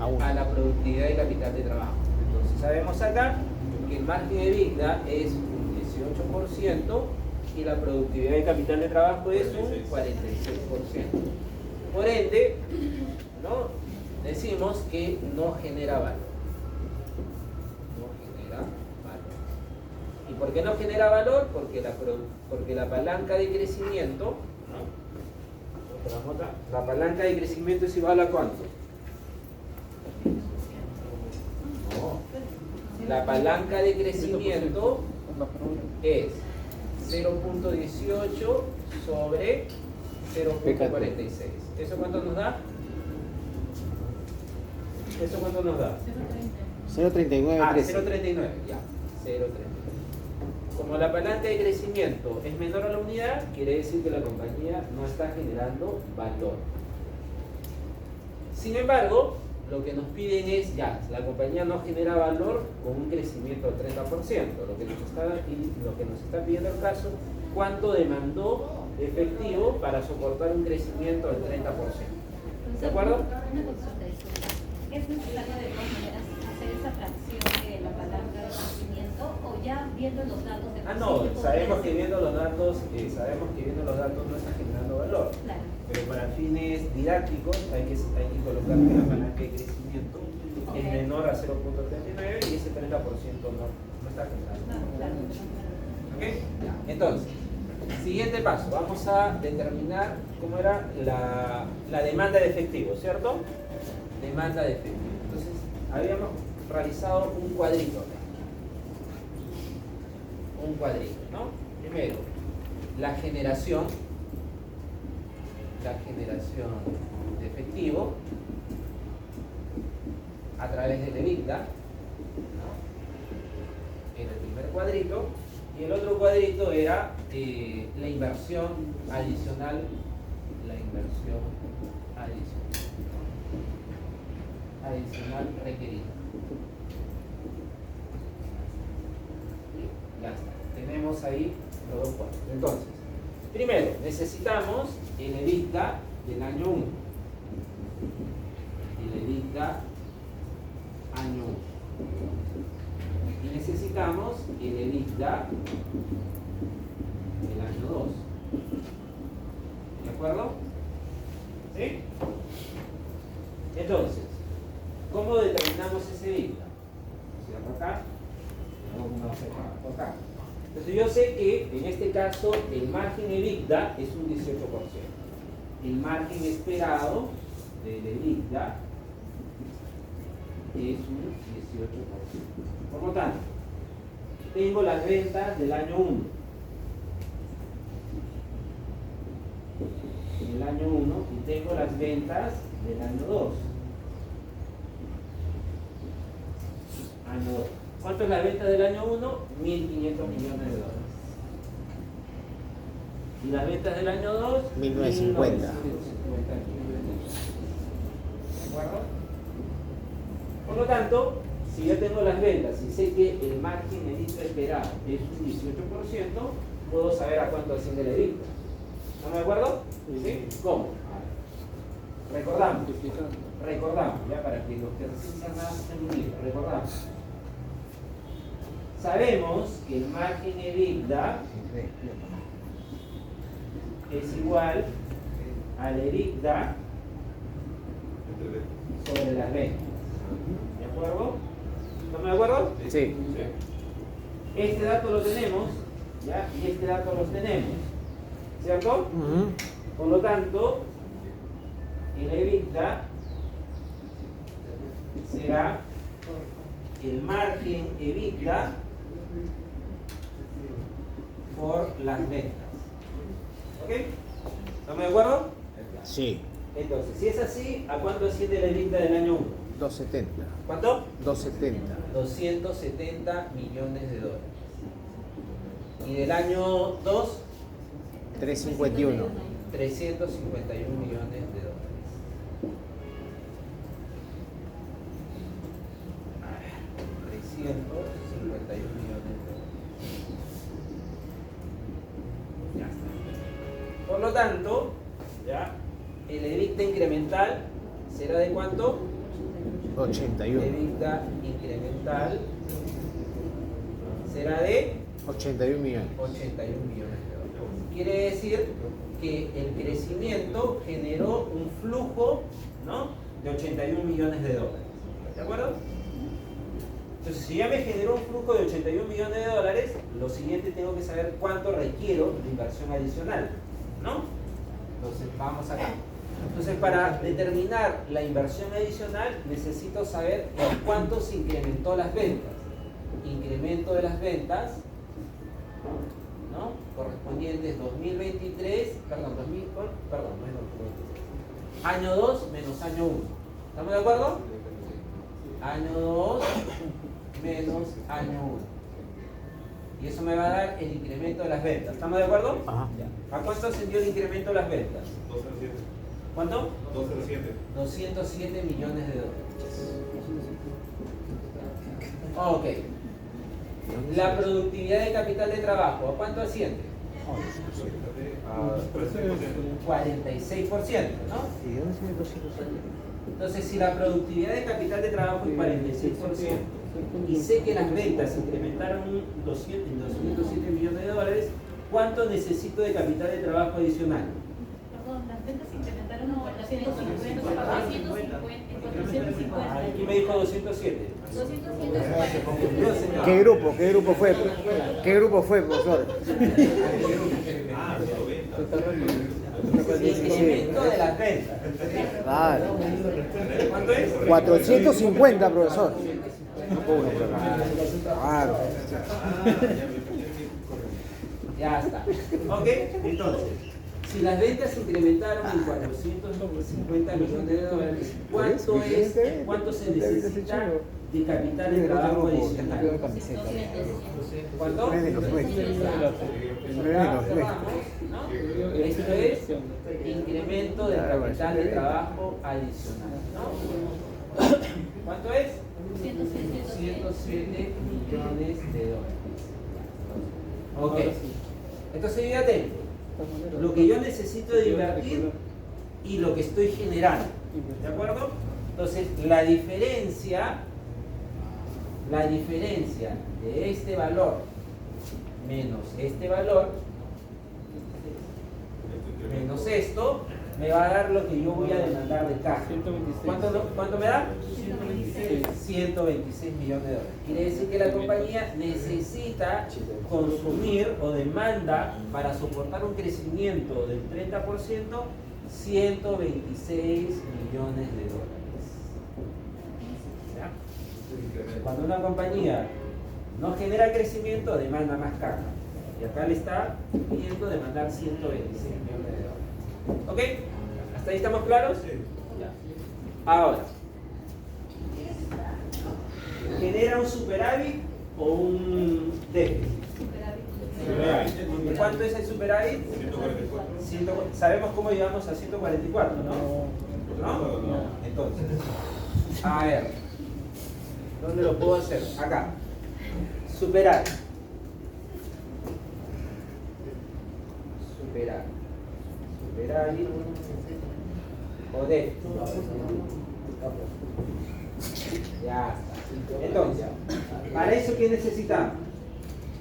Speaker 4: A uno.
Speaker 1: a la productividad de capital de trabajo. Entonces, sabemos acá que el margen EBITDA es un 18% y la productividad de capital de trabajo es un 46%. Por ende, ¿no? Decimos que no genera valor. No genera valor. ¿Y por qué no genera valor? Porque la palanca de crecimiento, ¿no? La palanca de crecimiento es igual a ¿cuánto? No. La palanca de crecimiento es 0.18 sobre 0.46. ¿Eso cuánto nos da? ¿Eso cuánto nos da?
Speaker 4: 0.39.
Speaker 1: Ah,
Speaker 4: 13.
Speaker 1: 0.39, ya, 0.39. Como la palanca de crecimiento es menor a la unidad, quiere decir que la compañía no está generando valor. Sin embargo, lo que nos piden es, ya, la compañía no genera valor con un crecimiento del 30%. Lo que nos está pidiendo el caso, ¿cuánto demandó de efectivo para soportar un crecimiento del 30%? ¿De acuerdo?
Speaker 2: Una consulta, disculpa. ¿Es necesario de todas maneras hacer esa fracción de la palanca de crecimiento o ya viendo los datos de
Speaker 1: No, sabemos que viendo los datos no está generando valor.
Speaker 2: Claro.
Speaker 1: Pero para fines didácticos hay que colocar que la palanca de crecimiento es menor a 0.39 y ese 30% no está generando.
Speaker 2: Claro.
Speaker 1: ¿Ok? Entonces, siguiente paso, vamos a determinar cómo era la demanda de efectivo, ¿cierto? Demanda de efectivo. Entonces, habíamos realizado un cuadrito acá. Un cuadrito, ¿no? Primero, la generación de efectivo a través del EBITDA, ¿no? Era el primer cuadrito, y el otro cuadrito era la inversión adicional requerida. Ya está, tenemos ahí los dos cuadros. Entonces, primero, necesitamos el EBITDA del año 1. El EBITDA año 1. Y necesitamos el EBITDA del año 2. ¿De acuerdo? ¿Sí? Entonces, ¿cómo determinamos ese EBITDA? Cierro acá. Acá. Entonces yo sé que en este caso el margen EBITDA es un 18%. El margen esperado del EBITDA es un 18%. Por lo tanto, tengo las ventas del año 1. El año 1 y tengo las ventas del año 2. Año 2. ¿Cuánto es la venta del año 1? 1.500 millones de dólares. ¿Y las ventas del año 2?
Speaker 4: 1950.
Speaker 1: 1950 millones. ¿De acuerdo? Por lo tanto, si yo tengo las ventas y sé que el margen EBITDA esperado es un 18%, puedo saber a cuánto asciende el EBITDA. ¿Estamos de acuerdo? ¿Sí? ¿Cómo? Recordamos, ya para que los que recién se han unido, recordamos. Sabemos que el margen EBITDA es igual al EBITDA sobre las ventas. ¿De acuerdo? ¿Estamos de acuerdo?
Speaker 4: Sí.
Speaker 1: Este dato lo tenemos, ¿ya? Y este dato lo tenemos, ¿cierto? Por lo tanto, el EBITDA será el margen EBITDA por las ventas. ¿Ok? ¿Estamos de acuerdo?
Speaker 4: Sí,
Speaker 1: Entonces, si es así, ¿a cuánto asciende la EBITDA del año 1?
Speaker 4: 270.
Speaker 1: ¿Cuánto?
Speaker 4: 270.
Speaker 1: 270 millones de dólares. Y del año 2,
Speaker 4: 351.
Speaker 1: 351 millones de dólares. A ver, 351 millones de dólares. Ya está. Por lo tanto, ya, el EBITDA incremental será de cuánto?
Speaker 4: 81.
Speaker 1: EBITDA incremental será de
Speaker 4: 81 millones.
Speaker 1: 81 millones de dólares. Quiere decir que el crecimiento generó un flujo, ¿no?, de 81 millones de dólares. ¿De acuerdo? Entonces, si ya me generó un flujo de 81 millones de dólares, lo siguiente tengo que saber cuánto requiero de inversión adicional, ¿no? Entonces, vamos acá. Entonces, para determinar la inversión adicional, necesito saber en cuánto se incrementó las ventas. Incremento de las ventas, ¿no?, correspondientes 2023, perdón, no es 2023. Año 2 menos año 1. ¿Estamos de acuerdo? Año 2 menos año 1. Y eso me va a dar el incremento de las ventas. ¿Estamos de acuerdo?
Speaker 4: Ajá.
Speaker 1: Ya. ¿A cuánto ascendió el incremento de las ventas?
Speaker 3: 207.
Speaker 1: ¿Cuánto?
Speaker 3: 207.
Speaker 1: 207 millones de dólares. Ok. La productividad de capital de trabajo, ¿a cuánto asciende? 46%, ¿no?
Speaker 4: ¿Y dónde se me 207?
Speaker 1: Entonces, si la productividad de capital de trabajo es 46% y sé que las ventas incrementaron en 207 millones de dólares, ¿cuánto necesito de capital de trabajo adicional?
Speaker 2: Perdón, las ventas incrementaron en 450.
Speaker 1: ¿Quién me dijo 207?
Speaker 2: 250.
Speaker 4: ¿Qué grupo fue? ¿Qué grupo fue, profesor?
Speaker 1: El incremento de las ventas.
Speaker 4: Claro.
Speaker 1: ¿Cuánto es?
Speaker 4: 450, profesor. No puedo uno, pero claro.
Speaker 1: Ya está. ¿Ok? Entonces, si las ventas incrementaron en 450 millones de dólares, ¿cuánto se necesita de capital de trabajo adicional? ¿Cuánto?
Speaker 4: No es de los nuestros. No es de los nuestros.
Speaker 1: ¿No? Esto es incremento del capital de trabajo adicional, ¿no? ¿Cuánto es? 107 millones de dólares. Ok. Entonces, fíjate, lo que yo necesito de invertir y lo que estoy generando. ¿De acuerdo? Entonces, la diferencia de este valor menos este valor menos esto me va a dar lo que yo voy a demandar de caja.
Speaker 5: 126.
Speaker 1: ¿Cuánto me da?
Speaker 2: 126.
Speaker 1: 126 millones de dólares. Quiere decir que la compañía necesita consumir o demanda para soportar un crecimiento del 30%, 126 millones de dólares. ¿Ya? Cuando una compañía no genera crecimiento, demanda más caja. Y acá le está pidiendo demandar 126 millones de dólares. ¿Ok? ¿Hasta ahí estamos claros? Ya. Ahora, ¿genera un superávit o un déficit?
Speaker 2: Superávit.
Speaker 1: ¿Cuánto es el superávit?
Speaker 3: 144.
Speaker 1: Sabemos cómo llegamos a 144, ¿no? ¿No? Entonces, a ver, ¿dónde lo puedo hacer? Acá. Superávit. Superávit o déficit. Ya está. Entonces, para eso, ¿qué necesitamos?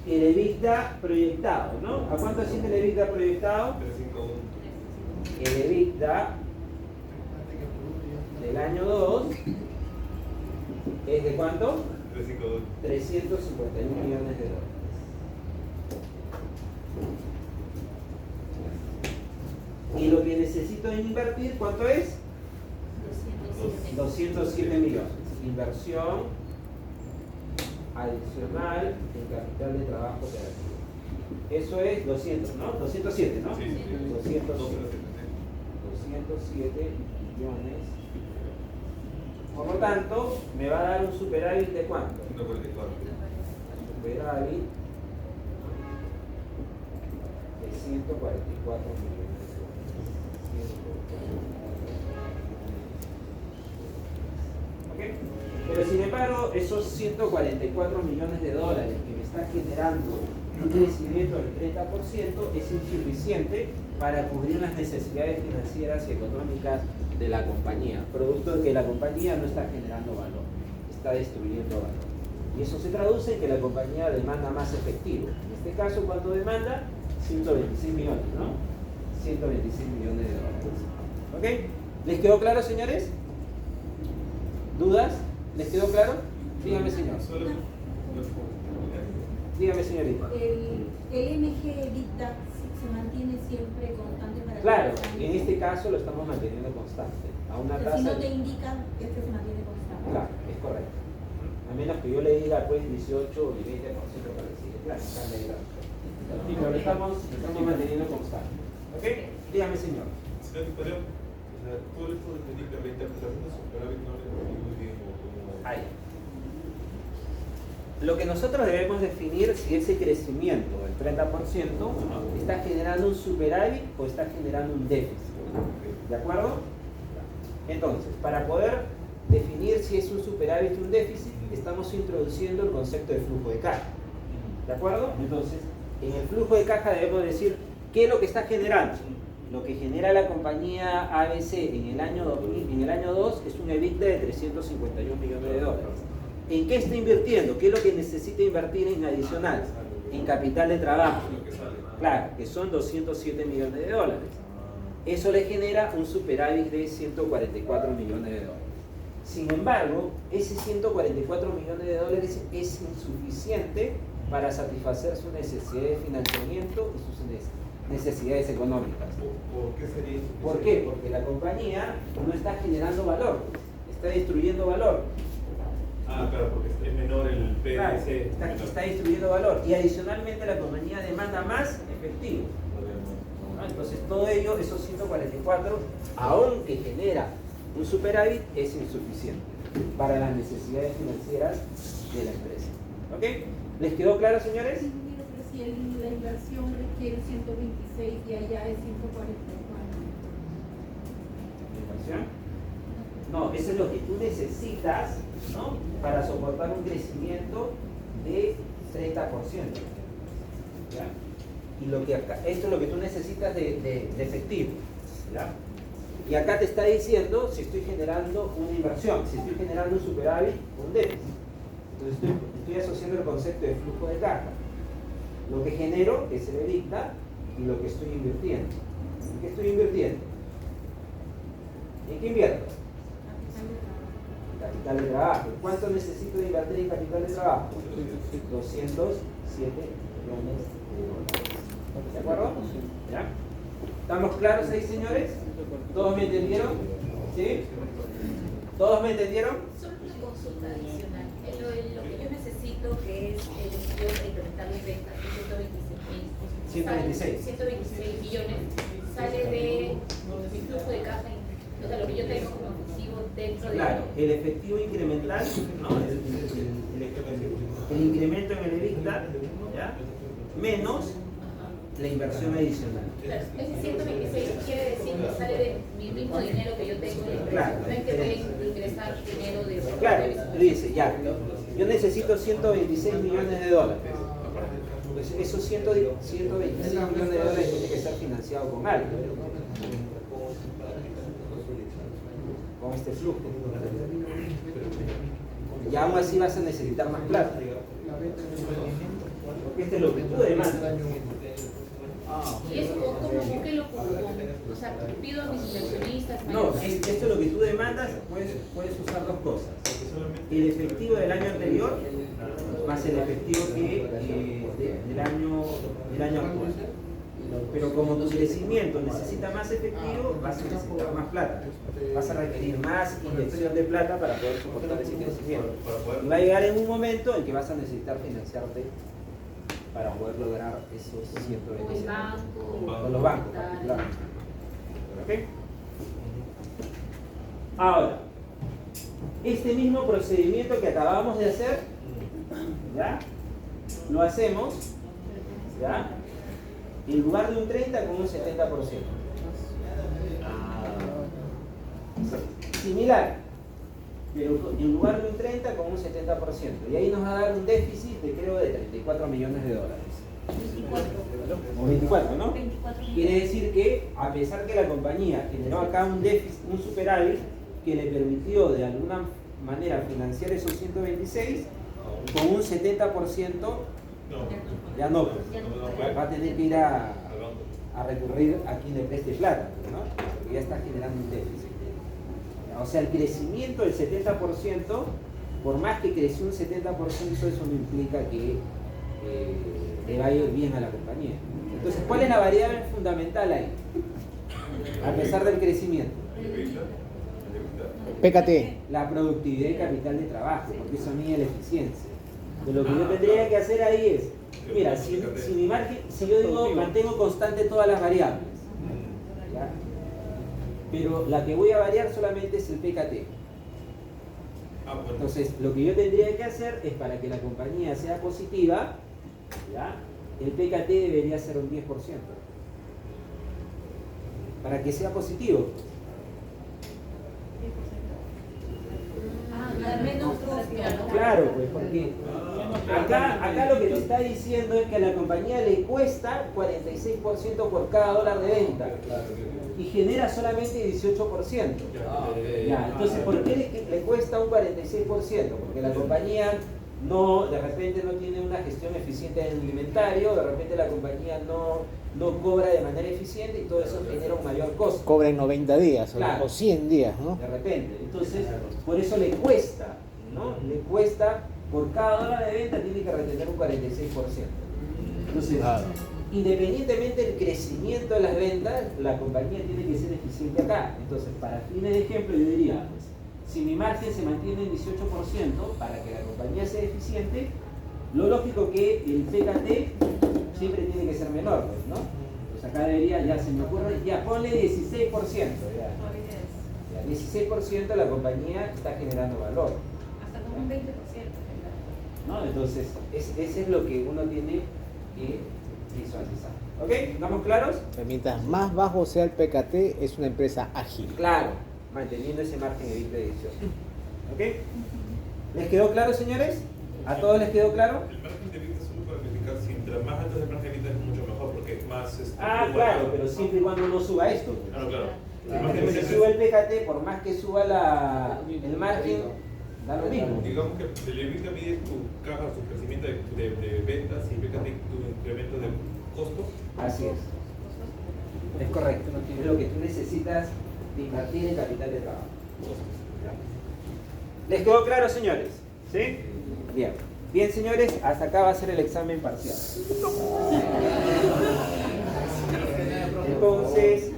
Speaker 1: El EBITDA proyectado, ¿no? ¿A cuánto asciende el EBITDA proyectado?
Speaker 3: 351.
Speaker 1: El EBITDA del año 2 es de cuánto?
Speaker 3: 352.
Speaker 1: 351 millones de dólares. Y lo que necesito invertir, ¿cuánto es? 207 millones. Inversión adicional en capital de trabajo operativo. Eso es 200, ¿no? 207, ¿no?
Speaker 3: Sí, sí.
Speaker 1: 207 millones. Por lo tanto, me va a dar un superávit de ¿cuánto?
Speaker 3: 144.
Speaker 1: Superávit de 144 millones de dólares. ¿Ok? Pero sin embargo, esos 144 millones de dólares que me está generando un crecimiento del 30% es insuficiente para cubrir las necesidades financieras y económicas de la compañía, producto de que la compañía no está generando valor, está destruyendo valor. Y eso se traduce en que la compañía demanda más efectivo. En este caso, ¿cuánto demanda? 126 millones, ¿no? 126 millones de dólares. ¿Ok? ¿Les quedó claro, señores? ¿Dudas? ¿Les quedó claro? Dígame, señor. Dígame, señorita.
Speaker 8: El MG EBITDA se mantiene siempre constante para
Speaker 1: Claro,
Speaker 8: los años.
Speaker 1: en este caso lo estamos manteniendo constante. A una
Speaker 8: Pero
Speaker 1: tasa.
Speaker 8: si no te indican, es que se mantiene constante.
Speaker 1: Claro, es correcto. A menos que yo le diga pues 18 y 20% parecido. Claro, cambia de grado. Pero lo estamos manteniendo constante. ¿Ok? Dígame, señor.
Speaker 3: Señor Victorio, o sea, todo esto indica la interpretación de superávit no le entendí muy bien o cómo.
Speaker 1: Ahí. Lo que nosotros debemos definir si ese crecimiento del 30% está generando un superávit o está generando un déficit. ¿De acuerdo? Entonces, para poder definir si es un superávit o un déficit, estamos introduciendo el concepto de flujo de caja. ¿De acuerdo? Entonces, en el flujo de caja debemos decir qué es lo que está generando. Lo que genera la compañía ABC en el año 2 es un EBITDA de 351 millones de dólares. ¿En qué está invirtiendo? ¿Qué es lo que necesita invertir en adicional? En capital de trabajo. Claro, que son 207 millones de dólares. Eso le genera un superávit de 144 millones de dólares. Sin embargo, ese 144 millones de dólares es insuficiente para satisfacer sus necesidades de financiamiento y sus necesidades económicas.
Speaker 3: ¿Por qué sería insuficiente?
Speaker 1: ¿Por qué? Porque la compañía no está generando valor, está destruyendo valor.
Speaker 3: Ah, claro, porque es menor el PDC.
Speaker 1: Claro, está destruyendo valor y adicionalmente la compañía demanda más efectivo. ¿No? Entonces todo ello, esos 144, aunque genera un superávit, es insuficiente para las necesidades financieras de la empresa. ¿Ok? ¿Les quedó claro, señores?
Speaker 8: Sí, pero si la inversión requiere 126 y allá es 144.
Speaker 1: ¿Inversión? No, eso es lo que tú necesitas, ¿no? Para soportar un crecimiento de 30%. ¿Ya? Y lo que acá, esto es lo que tú necesitas de efectivo. ¿Ya? Y acá te está diciendo si estoy generando una inversión, si estoy generando un superávit o un déficit. Entonces estoy asociando el concepto de flujo de caja. Lo que genero, que es el EBITDA, y lo que estoy invirtiendo. ¿En qué estoy invirtiendo? ¿En qué invierto? Capital de trabajo. ¿Cuánto necesito de invertir en capital de trabajo? 207 millones de dólares. ¿De acuerdo? ¿Ya? ¿Estamos claros ahí, señores? ¿Todos me entendieron? ¿Sí? ¿Todos me entendieron?
Speaker 6: Solo una consulta adicional. Lo que yo necesito, que es yo incrementar mis ventas de 126 millones, sale de mi flujo de caja, o sea, lo que yo tengo como efectivo dentro de...
Speaker 1: Claro, el efectivo incremental, ¿no? El incremento en el EBITDA, ¿ya? Menos la inversión adicional.
Speaker 6: Claro, ese 126 quiere decir que sale de mi mismo dinero que yo tengo en la empresa.
Speaker 1: Claro.
Speaker 6: No es que pueden ingresar dinero de...
Speaker 1: Claro, dice, ya, yo necesito 126 millones de dólares. Pues esos 126 millones de dólares tienen que ser financiados con algo. Con este flujo. Y aún así vas a necesitar más plata. Porque este es lo que tú demandas.
Speaker 6: Y eso, ¿cómo que lo pongo? O sea, pido a mis inversionistas...
Speaker 1: No, esto es lo que tú demandas, puedes usar dos cosas. El efectivo del año anterior más el efectivo que del año actual. Pero como tu crecimiento necesita más efectivo, vas a necesitar más plata. Vas a requerir más inyección de plata para poder soportar ese crecimiento. Y va a llegar en un momento en que vas a necesitar financiarte para poder lograr esos 125. Con los bancos, claro. ¿Ok? Ahora, este mismo procedimiento que acabamos de hacer, ¿ya? Lo hacemos, ¿ya? En lugar de un 30 con un 70%. Similar, pero en lugar de un 30 con un 70%. Y ahí nos va a dar un déficit de creo de 34 millones de dólares. 24. O 24, ¿no?
Speaker 2: 24 millones.
Speaker 1: Quiere decir que a pesar que la compañía generó acá un déficit, un superávit, que le permitió de alguna manera financiar esos 126, con un 70% ya no, va a tener que ir a recurrir a quien le preste plata, ¿no? Porque ya está generando un déficit. O sea, el crecimiento del 70%, por más que creció un 70%, eso no implica que le vaya a ir bien a la compañía. Entonces, ¿cuál es la variable fundamental ahí? A pesar del crecimiento.
Speaker 4: PKT.
Speaker 1: La productividad y capital de trabajo, porque eso mide la eficiencia. Pero lo que yo tendría que hacer ahí es, mira, si mi margen, si yo digo mantengo constante todas las variables, ¿ya? Pero la que voy a variar solamente es el PKT. Entonces, lo que yo tendría que hacer es, para que la compañía sea positiva, ¿ya? El PKT debería ser un 10%. Para que sea positivo. Claro, pues porque acá lo que te está diciendo es que a la compañía le cuesta 46% por cada dólar de venta y genera solamente 18%. Ya, entonces, ¿por qué le cuesta un 46%? Porque la compañía de repente no tiene una gestión eficiente del inventario, de repente la compañía no cobra de manera eficiente y todo eso genera un mayor costo.
Speaker 4: Cobra en 90 días
Speaker 1: Claro.
Speaker 4: o 100 días, ¿no?
Speaker 1: De repente. Entonces, por eso le cuesta, ¿no? Le cuesta, por cada dólar de venta tiene que retener un 46%. Entonces, independientemente del crecimiento de las ventas, la compañía tiene que ser eficiente acá. Entonces, para fines de ejemplo, yo diría, pues, si mi margen se mantiene en 18%, para que la compañía sea eficiente, lo lógico que el PKT siempre tiene que ser menor, pues, ¿no? Pues acá debería, ya se me ocurre, ya ponle 16%. Ya 16% la compañía está generando valor.
Speaker 2: Hasta con un 20%.
Speaker 1: ¿No? Entonces, ese es lo que uno tiene que visualizar. ¿Ok? ¿Estamos claros?
Speaker 4: Mientras más bajo sea el PKT, es una empresa ágil.
Speaker 1: Claro, manteniendo ese margen de EBITDA de 18. ¿Ok? ¿Les quedó claro, señores? ¿A todos les quedó claro?
Speaker 3: El margen de EBITDA solo para verificar, si entre más alto es el margen de EBITDA es mucho mejor, porque es más...
Speaker 1: Claro, pero siempre y cuando no suba esto.
Speaker 3: Claro, claro.
Speaker 1: Porque si sube el PKT, por más que suba el margen, da lo mismo.
Speaker 3: Digamos que el EBITDA mide tu caja, tu crecimiento de ventas y PKT tu incremento de costos.
Speaker 1: Así es. Es correcto. Es lo que tú necesitas de invertir en capital de trabajo. ¿Les quedó claro, señores? ¿Sí? Bien. Bien, señores, hasta acá va a ser el examen parcial. Entonces,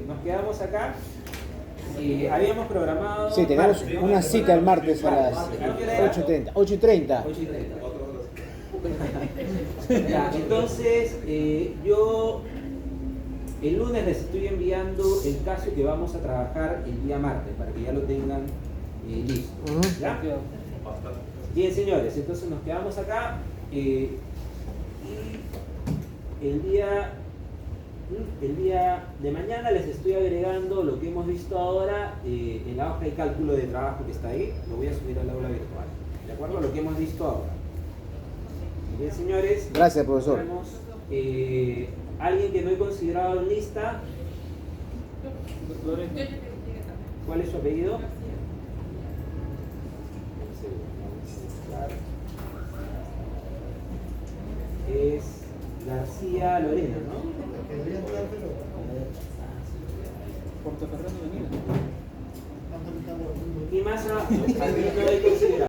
Speaker 1: nos quedamos acá. Habíamos programado...
Speaker 4: Sí, tenemos una cita el martes a las 8:30. 8:30.
Speaker 1: Ya, entonces, yo el lunes les estoy enviando el caso que vamos a trabajar el día martes, para que ya lo tengan listo. ¿Ya? Bien, señores, entonces nos quedamos acá y el día de mañana les estoy agregando lo que hemos visto ahora en la hoja de cálculo de trabajo que está ahí. Lo voy a subir al aula virtual, ¿de acuerdo? Lo que hemos visto ahora. Bien, señores.
Speaker 4: Gracias, profesor.
Speaker 1: Tenemos, alguien que no he considerado en lista. ¿Cuál es su apellido? Es García Lorena, ¿no?
Speaker 7: Debería estar, pero
Speaker 5: Portocarrero de Avenida.
Speaker 1: Y más a no he considerado.